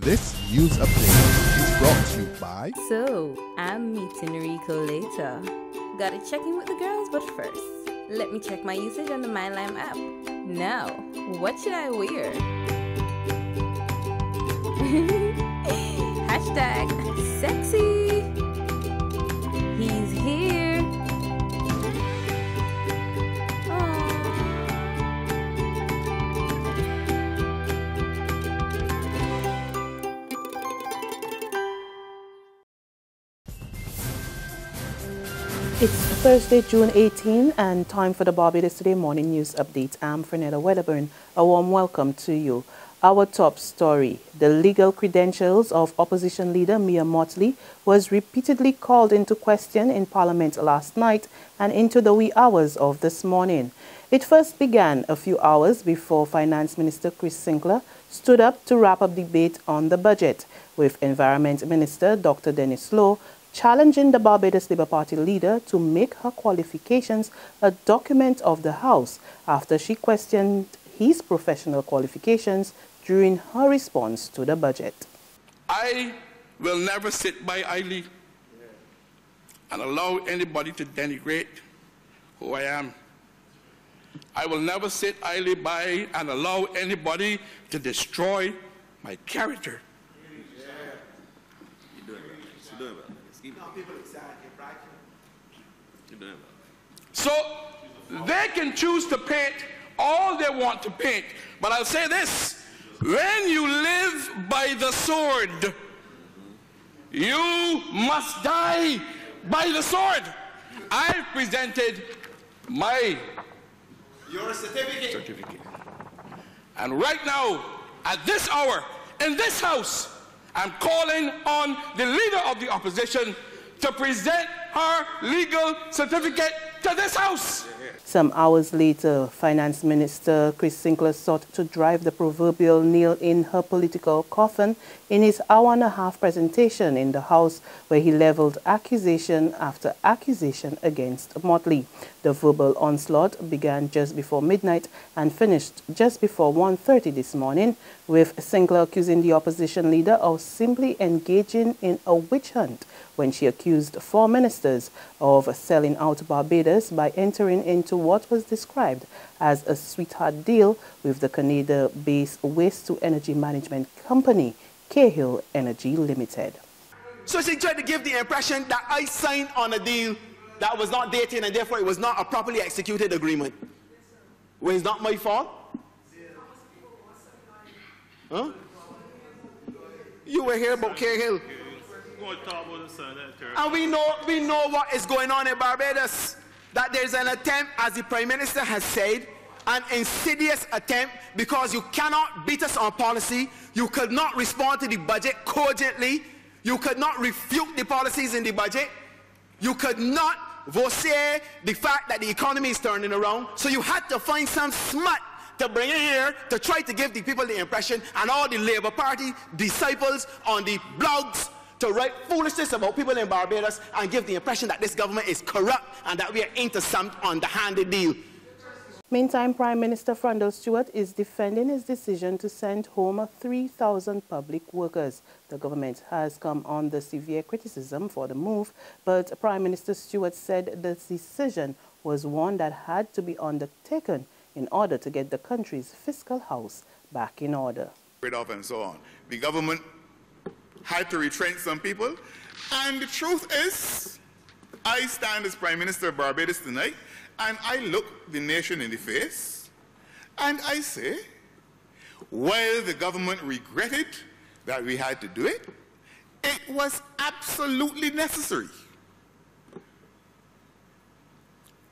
This news update is brought to you by... So, I'm meeting Rico later. Gotta check in with the girls, but first, let me check my usage on the MyLime app. Now, what should I wear? Hashtag sexy. He's here. It's Thursday, June 18, and time for the Barbados Today Morning News Update. I'm Fernetta Wedderburn. A warm welcome to you. Our top story: the legal credentials of opposition leader Mia Mottley was repeatedly called into question in Parliament last night and into the wee hours of this morning. It first began a few hours before Finance Minister Chris Sinclair stood up to wrap up debate on the budget, with Environment Minister Dr. Dennis Lowe challenging the Barbados Labour Party leader to make her qualifications a document of the House after she questioned his professional qualifications during her response to the budget. I will never sit by idly and allow anybody to denigrate who I am. I will never sit idly by and allow anybody to destroy my character. So they can choose to paint all they want to paint, but I'll say this: when you live by the sword, you must die by the sword. I've presented your certificate. And right now, at this hour, in this House, I'm calling on the leader of the opposition to present her legal certificate to this House. Some hours later, Finance Minister Chris Sinclair sought to drive the proverbial nail in her political coffin in his hour-and-a-half presentation in the House, where he leveled accusation after accusation against Mottley. The verbal onslaught began just before midnight and finished just before 1:30 this morning, with Sinclair accusing the opposition leader of simply engaging in a witch hunt when she accused 4 ministers of selling out Barbados by entering into what was described as a sweetheart deal with the Canada-based waste-to-energy management company, Cahill Energy Limited. So she tried to give the impression that I signed on a deal that was not dated and therefore it was not a properly executed agreement. Well, it's not my fault. Huh? You were here about Cahill. And we know what is going on in Barbados. That there's an attempt, as the Prime Minister has said, an insidious attempt, because you cannot beat us on policy. You could not respond to the budget cogently. You could not refute the policies in the budget. You could not voice the fact that the economy is turning around. So you had to find some smut to bring it here to try to give the people the impression, and all the Labour Party disciples on the blogs, to write foolishness about people in Barbados and give the impression that this government is corrupt and that we are into some underhanded deal. Meantime, Prime Minister Frundle Stewart is defending his decision to send home 3,000 public workers. The government has come under severe criticism for the move, but Prime Minister Stewart said the decision was one that had to be undertaken in order to get the country's fiscal house back in order. And so on. The government had to retrench some people, and the truth is, I stand as Prime Minister of Barbados tonight, and I look the nation in the face, and I say, while the government regretted that we had to do it, it was absolutely necessary.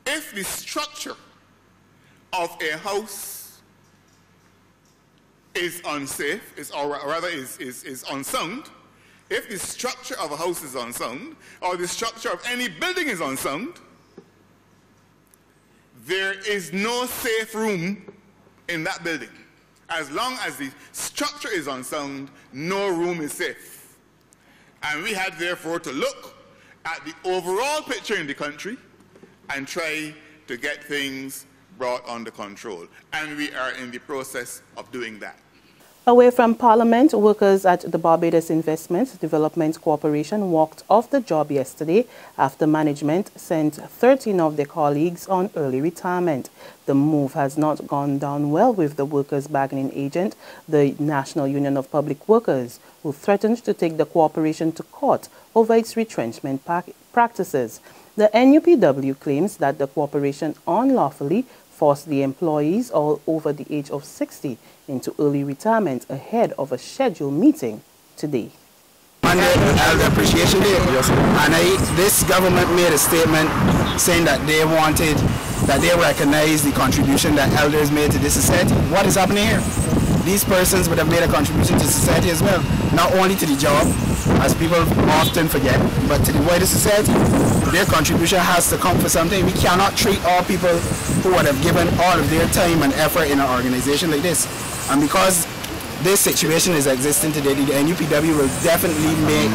If the structure of a house is unsafe, or rather is unsound, if the structure of a house is unsound, or the structure of any building is unsound, there is no safe room in that building. As long as the structure is unsound, no room is safe. And we had therefore to look at the overall picture in the country and try to get things brought under control. And we are in the process of doing that. Away from Parliament, workers at the Barbados Investment Development Corporation walked off the job yesterday after management sent 13 of their colleagues on early retirement. The move has not gone down well with the workers' bargaining agent, the National Union of Public Workers, who threatened to take the corporation to court over its retrenchment practices. The NUPW claims that the corporation unlawfully forced the employees all over the age of 60 into early retirement ahead of a scheduled meeting today. Monday, Elder Appreciation Day, and this government made a statement saying that they recognize the contribution that elders made to this society. What is happening here? These persons would have made a contribution to society as well, not only to the job, as people often forget, but to the wider society. Their contribution has to come for something. We cannot treat all people who would have given all of their time and effort in an organization like this. And because this situation is existing today, the NUPW will definitely make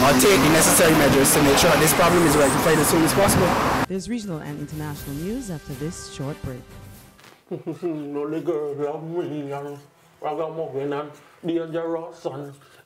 or take the necessary measures to make sure this problem is rectified as soon as possible. There's regional and international news after this short break.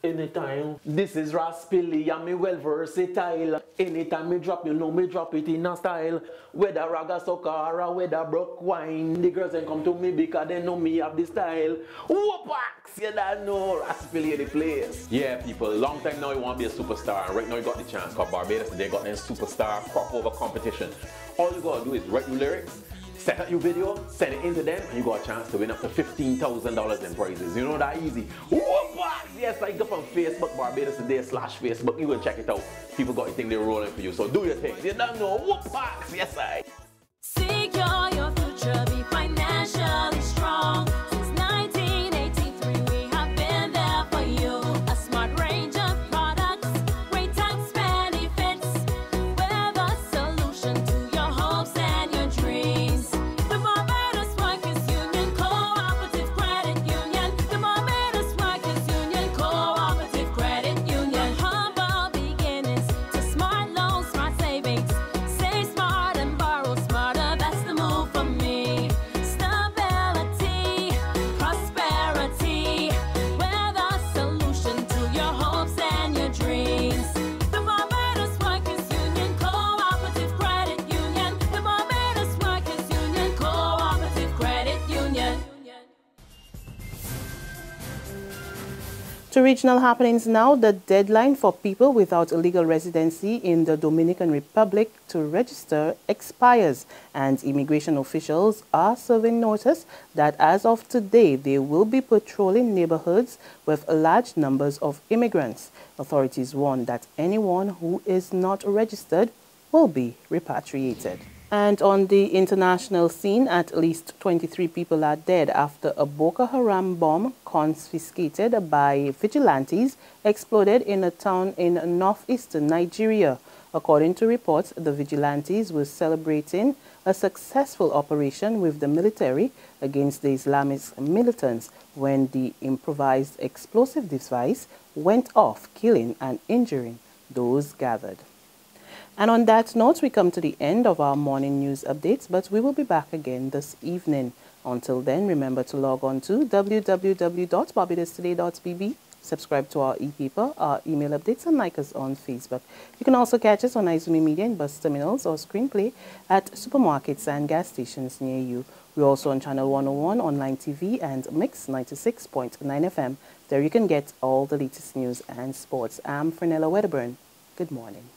Anytime. This is Raspilly, I'm well versatile. Anytime me drop, you know me drop it in a style. Whether raga soca or whether broke wine, the girls ain't come to me because they know me have the style. Whoopax, you don't know Raspilly the place. Yeah, people, long time now you want to be a superstar, and right now you got the chance. Because Barbados, they got their superstar crossover competition. All you gotta do is write your lyrics, set up your video, send it into them, and you got a chance to win up to $15,000 in prizes. You know that easy. Whoopa! Yes, I go on Facebook, Barbados Today /Facebook. You go check it out. People got to think they're rolling for you. So do your thing. You don't know. Whoopa! Yes, I. Secure your future, be financially strong. Since 1983, we have been there for you. A smart range of products, great tax benefits. We're the solution to your hopes and your dreams. The Barbados Workers Union Cooperative Credit Union. The Barbados Workers Union Cooperative Credit Union. Humble beginnings to smart loans, smart savings. Save smart and borrow smarter. That's the move for me. Stability, prosperity. We're the solution to your hopes and your dreams. The Barbados Workers Union Cooperative Credit Union. The Barbados Workers Union Cooperative Credit Union. To regional happenings now, the deadline for people without a legal residency in the Dominican Republic to register expires, and immigration officials are serving notice that as of today, they will be patrolling neighborhoods with large numbers of immigrants. Authorities warn that anyone who is not registered will be repatriated. And on the international scene, at least 23 people are dead after a Boko Haram bomb confiscated by vigilantes exploded in a town in northeastern Nigeria. According to reports, the vigilantes were celebrating a successful operation with the military against the Islamist militants when the improvised explosive device went off, killing and injuring those gathered. And on that note, we come to the end of our morning news updates, but we will be back again this evening. Until then, remember to log on to www.barbadostoday.bb, subscribe to our e-paper, our email updates, and like us on Facebook. You can also catch us on Izumi Media in bus terminals or screenplay at supermarkets and gas stations near you. We're also on Channel 101 online TV and Mix 96.9 FM. There you can get all the latest news and sports. I'm Fernella Wedderburn. Good morning.